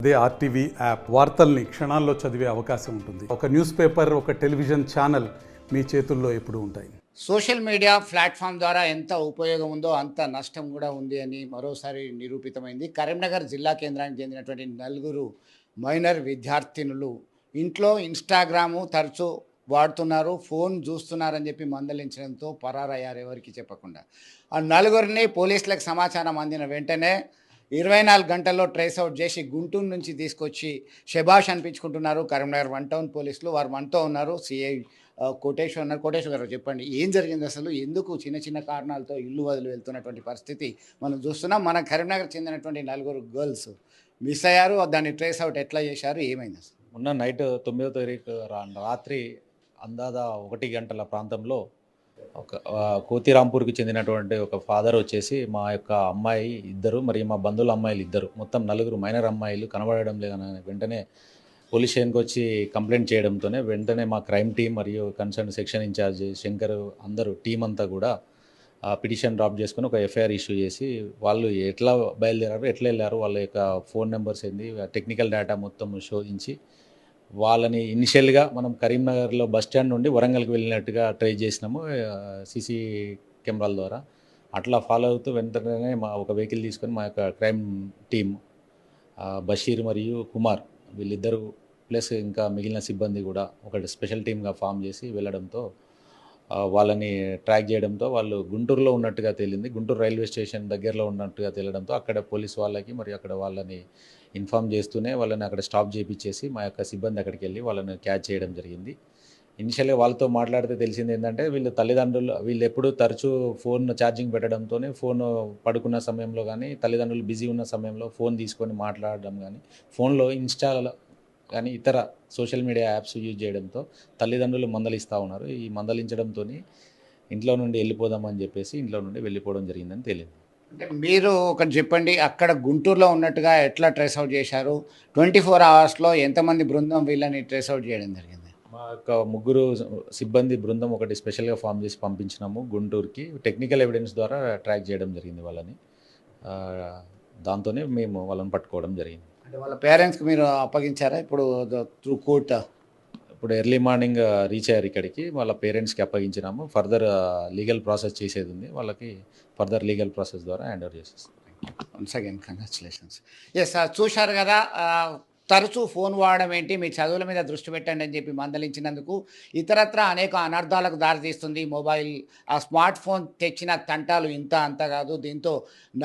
అదే RTV app వార్తల్ని క్షణాల్లో చదివే అవకాశం ఉంటుంది. ఒక న్యూస్ పేపర్, ఒక టెలివిజన్ ఛానల్ మీ చేతుల్లో ఎప్పుడూ ఉంటాయి. సోషల్ మీడియా ప్లాట్ఫామ్ ద్వారా ఎంత ఉపయోగం ఉందో అంత నష్టం కూడా ఉంది అని మరోసారి నిరూపితమైంది. కరీంనగర్ జిల్లా కేంద్రానికి చెందినటువంటి నలుగురు మైనర్ విద్యార్థినులు ఇంట్లో ఇన్స్టాగ్రాము తరచూ వాడుతున్నారు, ఫోన్ చూస్తున్నారని చెప్పి మందలించడంతో పరారయ్యారు ఎవరికి చెప్పకుండా. ఆ నలుగురిని పోలీసులకు సమాచారం అందిన వెంటనే 24 గంటల్లో ట్రేస్ అవుట్ చేసి గుంటూరు నుంచి తీసుకొచ్చి శభాష్ అనిపించుకుంటున్నారు కరీంనగర్ 1 టౌన్ పోలీసులు. వారు మనతో ఉన్నారు. సిఐ కోటేశ్వర్ ఉన్నారు. కోటేశ్వర్ గారు చెప్పండి, ఏం జరిగింది అసలు? ఎందుకు చిన్న చిన్న కారణాలతో ఇల్లు వదిలి వెళ్తున్నటువంటి పరిస్థితి మనం చూస్తున్నాం. మన కరీంనగర్ చెందినటువంటి నలుగురు గర్ల్స్ మిస్ అయ్యారు. దాన్ని ట్రేస్ అవుట్ ఎట్లా చేశారు, ఏమైంది అసలు? మొన్న నైట్ 9వ తారీఖు రాత్రి అందాదా 1 గంటల ప్రాంతంలో ఒక కోతిరాంపూర్కి చెందినటువంటి ఒక ఫాదర్ వచ్చేసి మా యొక్క అమ్మాయి ఇద్దరు మరియు మా బంధువుల అమ్మాయిలు ఇద్దరు, మొత్తం 4 మైనర్ అమ్మాయిలు కనబడడం లేదని వెంటనే పోలీస్ స్టేషన్కి వచ్చి కంప్లైంట్ చేయడంతోనే వెంటనే మా క్రైమ్ టీం మరియు కన్సర్న్ సెక్షన్ ఇన్ఛార్జ్ శంకర్ అందరూ టీం అంతా కూడా పిటిషన్ డ్రాప్ చేసుకుని ఒక ఎఫ్ఐఆర్ ఇష్యూ చేసి వాళ్ళు ఎట్లా బయలుదేరారు, ఎట్లా వెళ్ళారు, వాళ్ళ యొక్క ఫోన్ నెంబర్స్ ఏంది, టెక్నికల్ డేటా మొత్తం శోధించి వాళ్ళని ఇనిషియల్గా మనం కరీంనగర్లో బస్ స్టాండ్ నుండి వరంగల్కి వెళ్ళినట్టుగా ట్రై చేసినాము సీసీ కెమెరాల ద్వారా. అట్లా ఫాలో అవుతూ వెంటనే మా ఒక వెహికల్ తీసుకొని మా యొక్క క్రైమ్ టీం బషీర్ మరియు కుమార్ వీళ్ళిద్దరూ ప్లస్ ఇంకా మిగిలిన సిబ్బంది కూడా ఒక స్పెషల్ టీమ్గా ఫామ్ చేసి వెళ్ళడంతో వాళ్ళని ట్రాక్ చేయడంతో వాళ్ళు గుంటూరులో ఉన్నట్టుగా తేలింది. గుంటూరు రైల్వే స్టేషన్ దగ్గరలో ఉన్నట్టుగా తేలడంతో అక్కడ పోలీస్ వాళ్ళకి మరియు అక్కడ వాళ్ళని ఇన్ఫామ్ చేస్తూనే వాళ్ళని అక్కడ స్టాప్ చేయించేసి మా యొక్క సిబ్బంది అక్కడికి వెళ్ళి వాళ్ళని క్యాచ్ చేయడం జరిగింది. ఇనిషియల్గా వాళ్ళతో మాట్లాడితే తెలిసింది ఏంటంటే వీళ్ళు తల్లిదండ్రులు వీళ్ళు ఎప్పుడు తరచూ ఫోన్ ఛార్జింగ్ పెట్టడంతోనే ఫోన్ పడుకున్న సమయంలో కానీ తల్లిదండ్రులు బిజీ ఉన్న సమయంలో ఫోన్ తీసుకొని మాట్లాడడం కానీ ఫోన్లో ఇన్స్టాలో కానీ ఇతర సోషల్ మీడియా యాప్స్ యూజ్ చేయడంతో తల్లిదండ్రులు మందలిస్తూ ఉన్నారు. ఈ మందలించడంతో ఇంట్లో నుండి వెళ్ళిపోదామని చెప్పేసి ఇంట్లో నుండి వెళ్ళిపోవడం జరిగిందని తెలియదు. అంటే మీరు ఒకటి చెప్పండి, అక్కడ గుంటూరులో ఉన్నట్టుగా ఎట్లా ట్రేస్ అవుట్ చేశారు? 24 అవర్స్లో ఎంతమంది బృందం వీళ్ళని ట్రేస్ అవుట్ చేయడం జరిగింది? మా యొక్క 3 సిబ్బంది బృందం ఒకటి స్పెషల్గా ఫామ్ చేసి పంపించినాము గుంటూరుకి. టెక్నికల్ ఎవిడెన్స్ ద్వారా ట్రాక్ చేయడం జరిగింది వాళ్ళని. దాంతోనే మేము వాళ్ళని పట్టుకోవడం జరిగింది. అంటే వాళ్ళ పేరెంట్స్కి మీరు అప్పగించారా ఇప్పుడు త్రూ కోర్ట్? ఇప్పుడు ఎర్లీ మార్నింగ్ రీచ్ అయ్యారు ఇక్కడికి, వాళ్ళ పేరెంట్స్కి అప్పగించినాము. ఫర్దర్ లీగల్ ప్రాసెస్ చేసేది ఉంది, వాళ్ళకి ఫర్దర్ లీగల్ ప్రాసెస్ ద్వారా హ్యాండ్ ఓవర్ చేసేస్తాం. Once again congratulations. ఎస్, చూశారు కదా, తరచూ ఫోన్ వాడడం ఏంటి, మీ చదువుల మీద దృష్టి పెట్టండి అని చెప్పి మందలించినందుకు ఇతరత్ర అనేక అనర్థాలకు దారితీస్తుంది మొబైల్. ఆ స్మార్ట్ ఫోన్ తెచ్చిన తంటాలు ఇంత అంత కాదు. దీంతో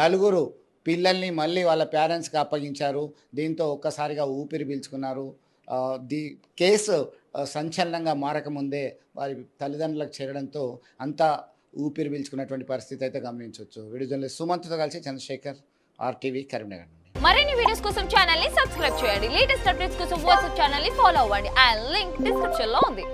నలుగురు పిల్లల్ని మళ్ళీ వాళ్ళ పేరెంట్స్కి అప్పగించారు. దీంతో ఒక్కసారిగా ఊపిరి పీల్చుకున్నారు. కేసు సంచలనంగా మారకముందే వారి తల్లిదండ్రులకు చేరడంతో అంతా ఊపిరి పీల్చుకున్నటువంటి పరిస్థితి అయితే గమనించవచ్చు. వీడియో జర్నలిస్ట్ సుమంత్తో కలిసి చంద్రశేఖర్, ఆర్టీవీ, కరీంనగర్ నుండి. మరిన్ని వీడియోస్ కోసం ఛానల్ ని సబ్స్క్రైబ్ చేయండి. లేటెస్ట్ అప్డేట్స్ కోసం వాట్సాప్ ఛానల్ ని ఫాలో అవ్వండి. ఆ లింక్ డిస్క్రిప్షన్ లో ఉంది.